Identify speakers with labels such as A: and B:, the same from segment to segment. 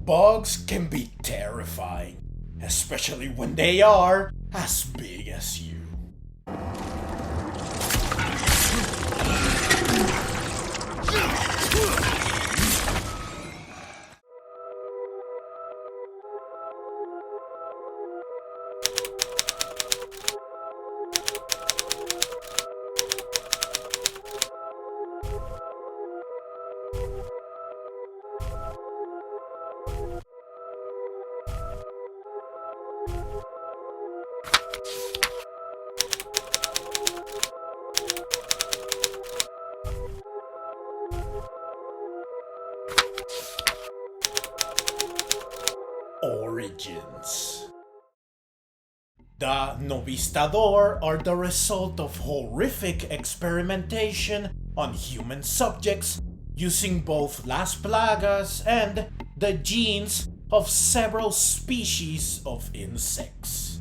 A: Bugs can be terrifying, especially when they are as big as you. Origins. The Novistador are the result of horrific experimentation on human subjects using both Las Plagas and the genes of several species of insects.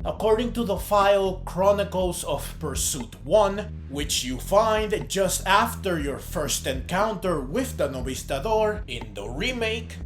A: According to the file Chronicles of Pursuit 1, which you find just after your first encounter with the Novistador in the remake,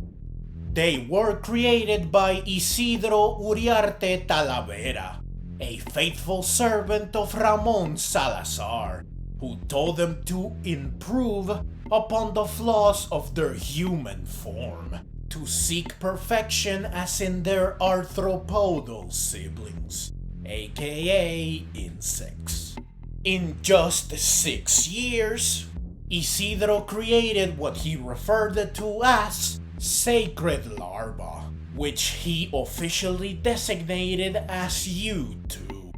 A: they were created by Isidro Uriarte Talavera, a faithful servant of Ramon Salazar, who told them to improve upon the flaws of their human form, to seek perfection as in their arthropodal siblings, aka insects. In just 6 years, Isidro created what he referred to as sacred larva, which he officially designated as U2.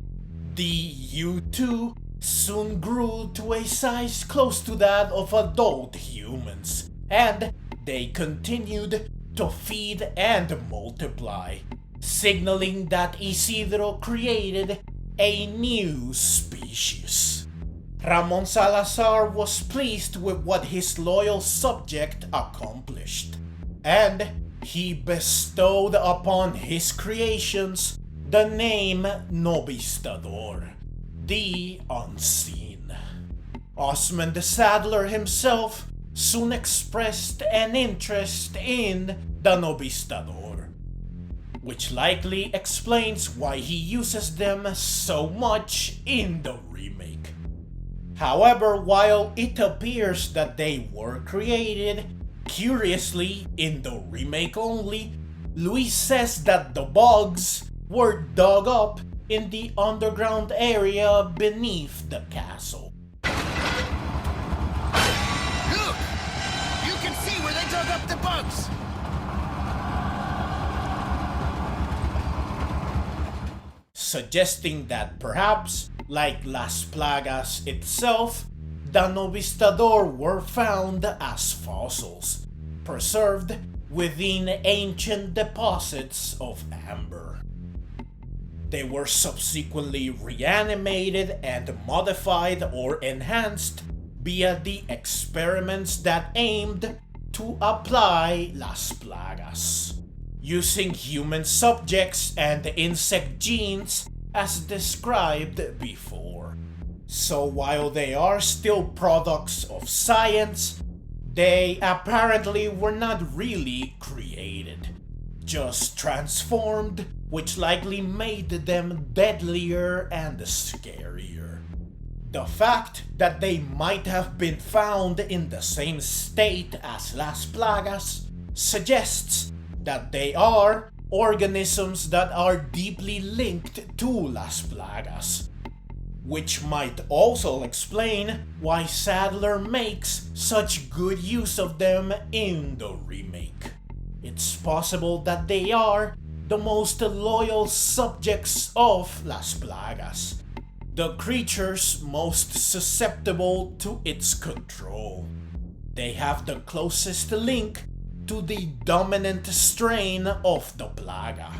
A: The U2 soon grew to a size close to that of adult humans, and they continued to feed and multiply, signaling that Isidro created a new species. Ramon Salazar was pleased with what his loyal subject accomplished, and he bestowed upon his creations the name Novistador, the Unseen. Osman the Saddler himself soon expressed an interest in the Novistador, which likely explains why he uses them so much in the remake. However, while it appears that they were created curiously in the remake only, Luis says that the bugs were dug up in the underground area beneath the castle.
B: Look! You can see where they dug up the bugs!
A: Suggesting that perhaps, like Las Plagas itself, the Novistador were found as fossils, preserved within ancient deposits of amber. They were subsequently reanimated and modified or enhanced via the experiments that aimed to apply Las Plagas, using human subjects and insect genes as described before. So while they are still products of science, they apparently were not really created, just transformed, which likely made them deadlier and scarier. The fact that they might have been found in the same state as Las Plagas suggests that they are organisms that are deeply linked to Las Plagas, which might also explain why Saddler makes such good use of them in the remake. It's possible that they are the most loyal subjects of Las Plagas, the creatures most susceptible to its control. They have the closest link to the dominant strain of the Plaga.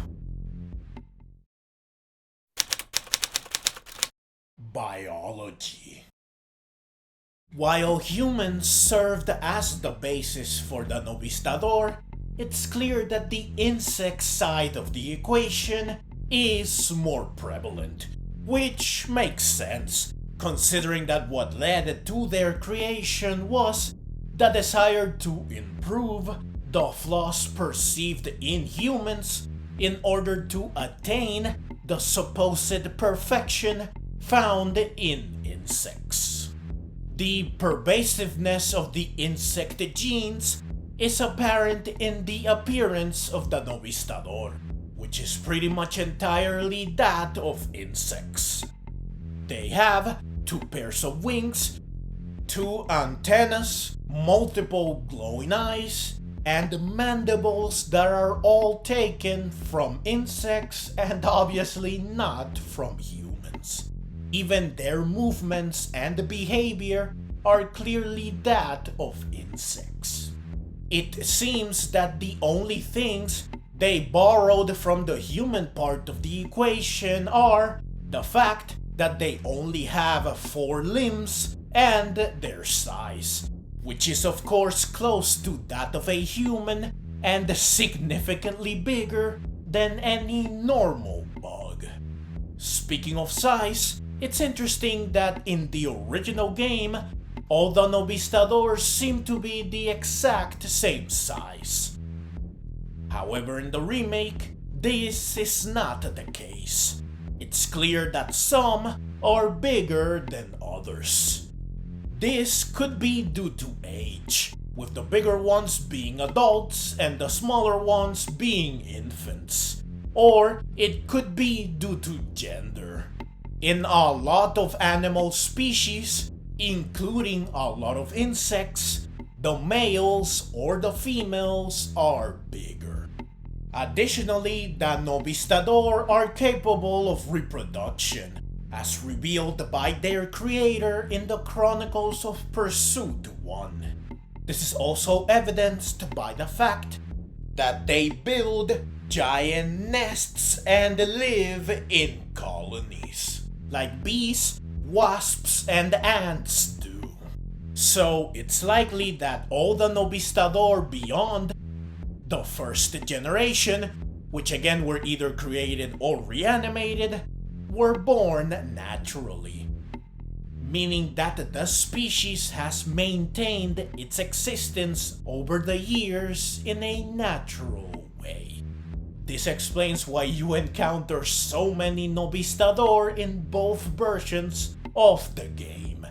A: Biology. While humans served as the basis for the Novistador, it's clear that the insect side of the equation is more prevalent, which makes sense, considering that what led to their creation was the desire to improve the flaws perceived in humans in order to attain the supposed perfection found in insects. The pervasiveness of the insect genes is apparent in the appearance of the Novistador, which is pretty much entirely that of insects. They have 2 pairs of wings, 2 antennas, multiple glowing eyes, and mandibles that are all taken from insects and obviously not from humans. Even their movements and behavior are clearly that of insects. It seems that the only things they borrowed from the human part of the equation are the fact that they only have 4 limbs and their size, which is of course close to that of a human and significantly bigger than any normal bug. Speaking of size, it's interesting that in the original game, all the Novistadors seem to be the exact same size. However, in the remake, this is not the case. It's clear that some are bigger than others. This could be due to age, with the bigger ones being adults and the smaller ones being infants. Or it could be due to gender. In a lot of animal species, including a lot of insects, the males or the females are bigger. Additionally, the Novistador are capable of reproduction, as revealed by their creator in the Chronicles of Pursuit 1. This is also evidenced by the fact that they build giant nests and live in colonies, like bees, wasps, and ants do. So it's likely that all the Novistador beyond the first generation, which again were either created or reanimated, were born naturally, meaning that the species has maintained its existence over the years in a natural way. This explains why you encounter so many Novistador in both versions of the game,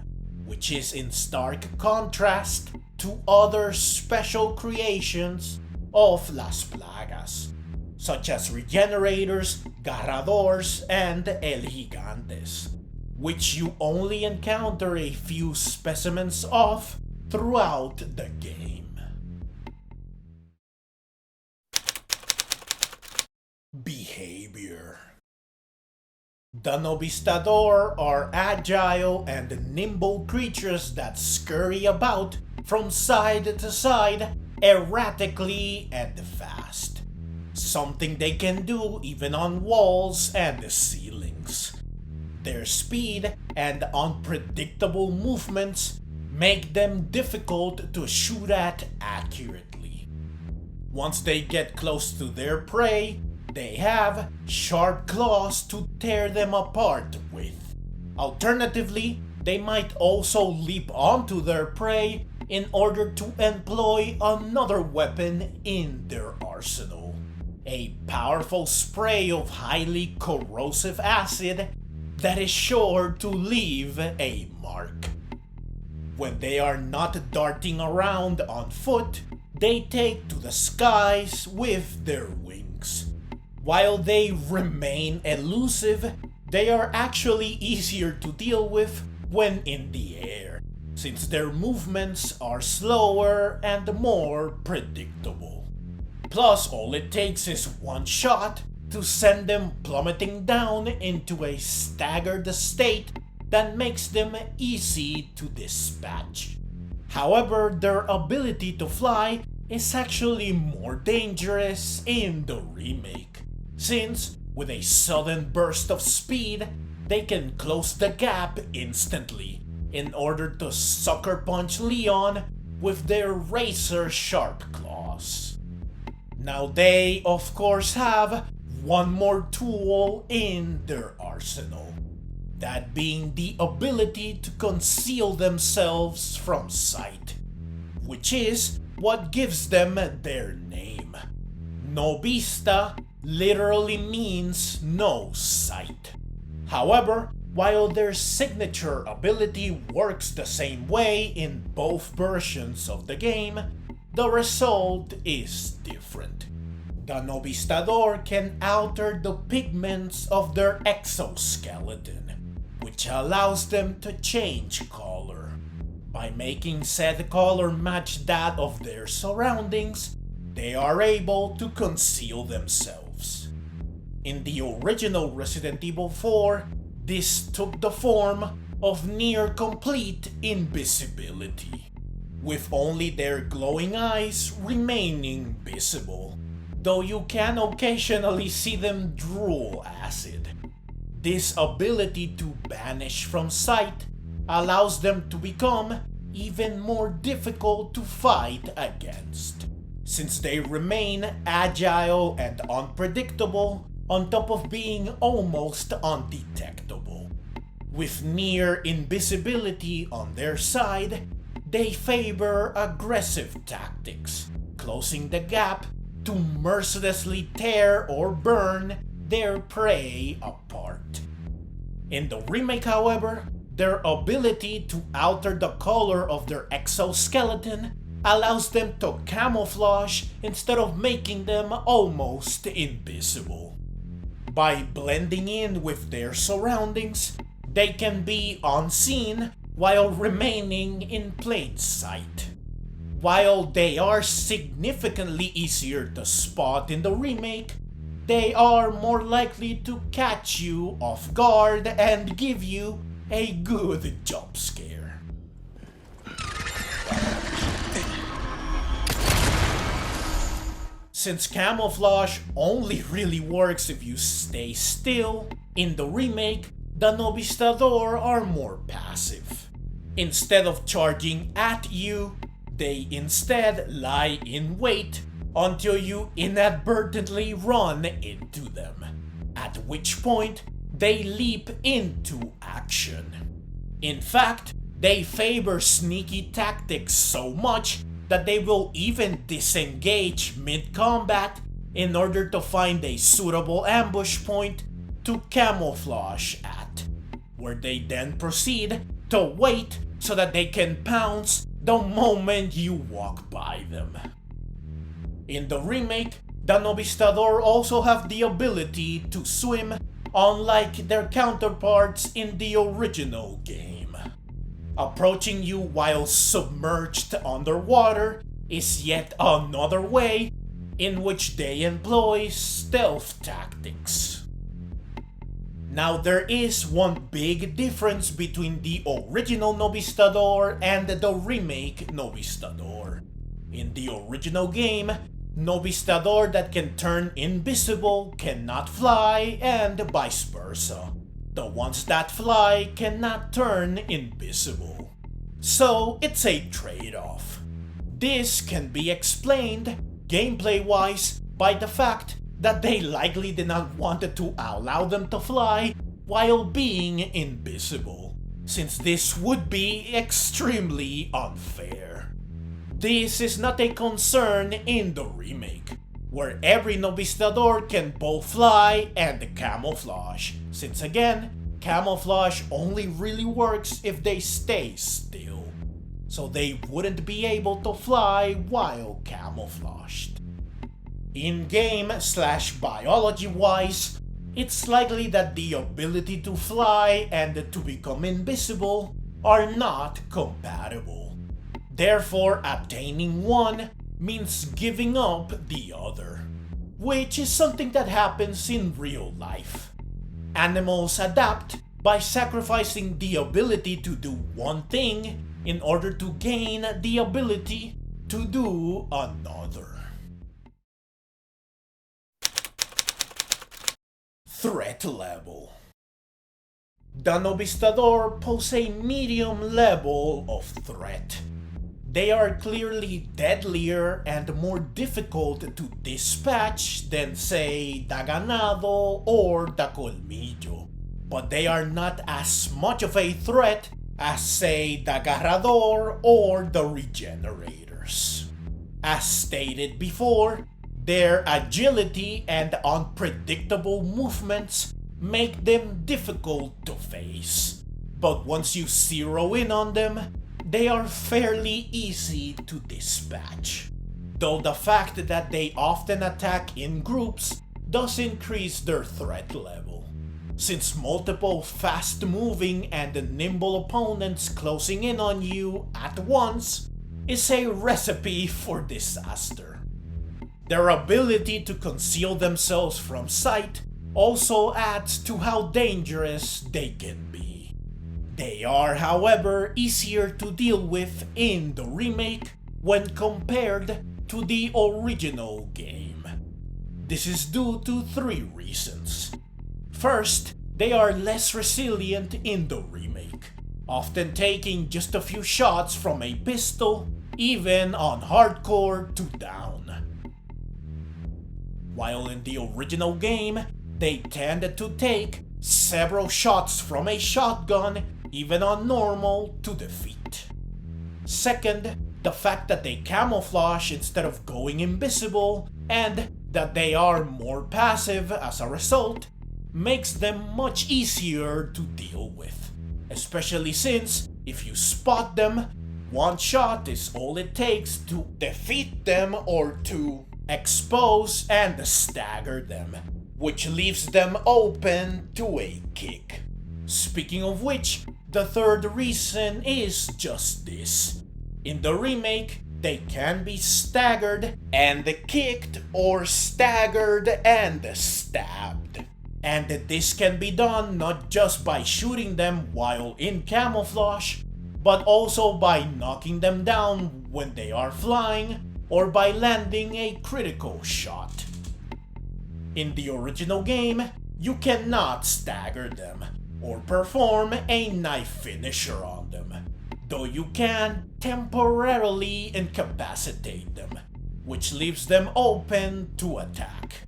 A: which is in stark contrast to other special creations of Las Plagas, such as Regenerators, Garradors, and El Gigantes, which you only encounter a few specimens of throughout the game. Behavior. The Novistador are agile and nimble creatures that scurry about from side to side erratically and fast. Something they can do even on walls and ceilings. Their speed and unpredictable movements make them difficult to shoot at accurately. Once they get close to their prey, they have sharp claws to tear them apart with. Alternatively, they might also leap onto their prey in order to employ another weapon in their arsenal. A powerful spray of highly corrosive acid that is sure to leave a mark. When they are not darting around on foot, they take to the skies with their wings. While they remain elusive, they are actually easier to deal with when in the air, since their movements are slower and more predictable. Plus, all it takes is one shot to send them plummeting down into a staggered state that makes them easy to dispatch. However, their ability to fly is actually more dangerous in the remake, since with a sudden burst of speed, they can close the gap instantly in order to sucker punch Leon with their razor-sharp claws. Now they, of course, have one more tool in their arsenal, that being the ability to conceal themselves from sight, which is what gives them their name. Novista literally means no sight. However, while their signature ability works the same way in both versions of the game, the result is different. The Novistador can alter the pigments of their exoskeleton, which allows them to change color. By making said color match that of their surroundings, they are able to conceal themselves. In the original Resident Evil 4, this took the form of near complete invisibility, with only their glowing eyes remaining visible, though you can occasionally see them drool acid. This ability to vanish from sight allows them to become even more difficult to fight against, since they remain agile and unpredictable on top of being almost undetectable. With near invisibility on their side, they favor aggressive tactics, closing the gap to mercilessly tear or burn their prey apart. In the remake, however, their ability to alter the color of their exoskeleton allows them to camouflage instead of making them almost invisible. By blending in with their surroundings, they can be unseen while remaining in plain sight. While they are significantly easier to spot in the remake, they are more likely to catch you off guard and give you a good jump scare. Since camouflage only really works if you stay still, in the remake, the Novistador are more passive. Instead of charging at you, they instead lie in wait until you inadvertently run into them, at which point they leap into action. In fact, they favor sneaky tactics so much that they will even disengage mid-combat in order to find a suitable ambush point to camouflage at, where they then proceed to wait so that they can pounce the moment you walk by them. In the remake, the Novistador also have the ability to swim, unlike their counterparts in the original game. Approaching you while submerged underwater is yet another way in which they employ stealth tactics. Now there is one big difference between the original Novistador and the remake Novistador. In the original game, Novistador that can turn invisible cannot fly, and vice versa. The ones that fly cannot turn invisible. So it's a trade-off. This can be explained, gameplay-wise, by the fact that they likely did not want to allow them to fly while being invisible, since this would be extremely unfair. This is not a concern in the remake, where every Novistador can both fly and camouflage, since again, camouflage only really works if they stay still, so they wouldn't be able to fly while camouflaged. In-game / biology-wise, it's likely that the ability to fly and to become invisible are not compatible. Therefore, attaining one means giving up the other, which is something that happens in real life. Animals adapt by sacrificing the ability to do one thing in order to gain the ability to do another. Threat level. The Novistador pose a medium level of threat. They are clearly deadlier and more difficult to dispatch than, say, the Ganado or the Colmillo, but they are not as much of a threat as, say, the Garrador or the Regenerators. As stated before, their agility and unpredictable movements make them difficult to face. But once you zero in on them, they are fairly easy to dispatch. Though the fact that they often attack in groups does increase their threat level, since multiple fast-moving and nimble opponents closing in on you at once is a recipe for disaster. Their ability to conceal themselves from sight also adds to how dangerous they can be. They are, however, easier to deal with in the remake when compared to the original game. This is due to 3 reasons. First, they are less resilient in the remake, often taking just a few shots from a pistol, even on hardcore, to down. While in the original game, they tended to take several shots from a shotgun, even on normal, to defeat. Second, the fact that they camouflage instead of going invisible, and that they are more passive as a result, makes them much easier to deal with. Especially since, if you spot them, one shot is all it takes to defeat them or to expose and stagger them, which leaves them open to a kick. Speaking of which, the third reason is just this. In the remake, they can be staggered and kicked or staggered and stabbed. And this can be done not just by shooting them while in camouflage, but also by knocking them down when they are flying or by landing a critical shot. In the original game, you cannot stagger them or perform a knife finisher on them, though you can temporarily incapacitate them, which leaves them open to attack.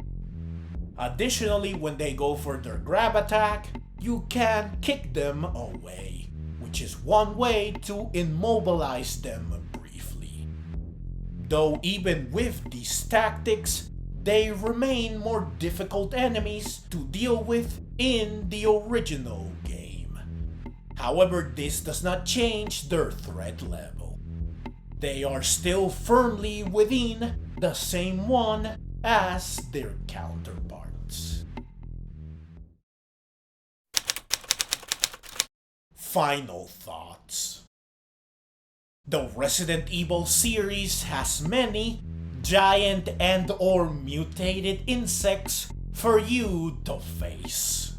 A: Additionally, when they go for their grab attack, you can kick them away, which is one way to immobilize them briefly. Though even with these tactics, they remain more difficult enemies to deal with in the original game. However, this does not change their threat level. They are still firmly within the same one as their counterparts. Final thoughts. The Resident Evil series has many giant and or mutated insects for you to face.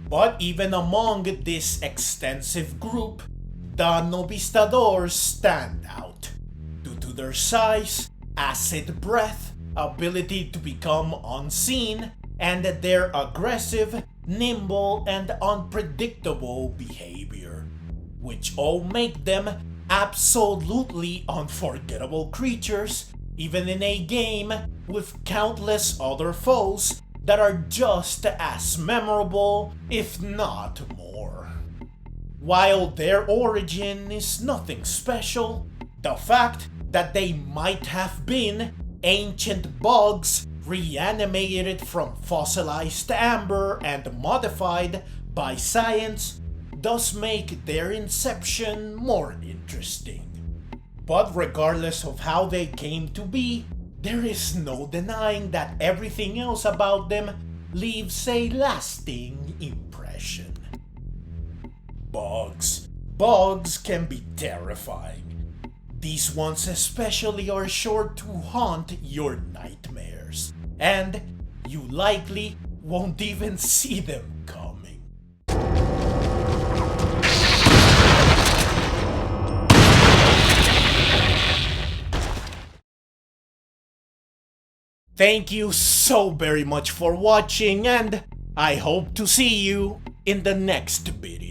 A: But even among this extensive group, the Novistadors stand out due to their size, acid breath, ability to become unseen, and their aggressive, nimble, and unpredictable behavior, which all make them absolutely unforgettable creatures, even in a game with countless other foes that are just as memorable, if not more. While their origin is nothing special, the fact that they might have been ancient bugs reanimated from fossilized amber and modified by science does make their inception more interesting. But regardless of how they came to be, there is no denying that everything else about them leaves a lasting impression. Bugs. Bugs can be terrifying. These ones especially are sure to haunt your nightmares, and you likely won't even see them coming. Thank you so very much for watching, and I hope to see you in the next video.